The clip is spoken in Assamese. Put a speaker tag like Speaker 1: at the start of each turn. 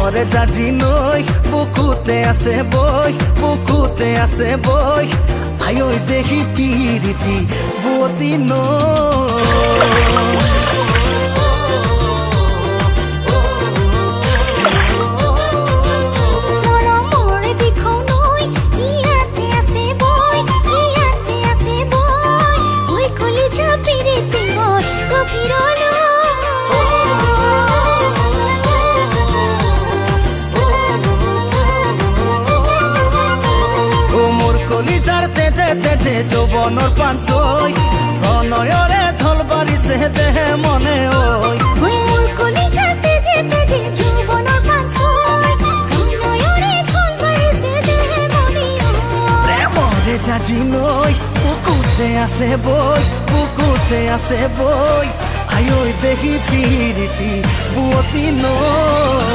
Speaker 1: প্ৰেমৰে জাজি নৈ বুকুতে আছে বৈ আয়ো দেখি পিৰিতি বুৱতী নৈ কলিজাৰ তেজে তেজে যৌৱনৰ পাঞ্চৈ প্ৰণয়ৰে ঢল বাঢ়িছে দেহে মনে ঐ
Speaker 2: মোৰ কলিজাৰ তেজে তেজে যৌৱনৰ পাঞ্চৈ প্ৰণয়ৰে ঢল বাঢ়িছে দেহে মনে
Speaker 1: প্ৰেমৰে জাজি নৈ বুকুতে আছে বৈ আয়ৈ দেখি পিৰিতি বুৱতী নৈ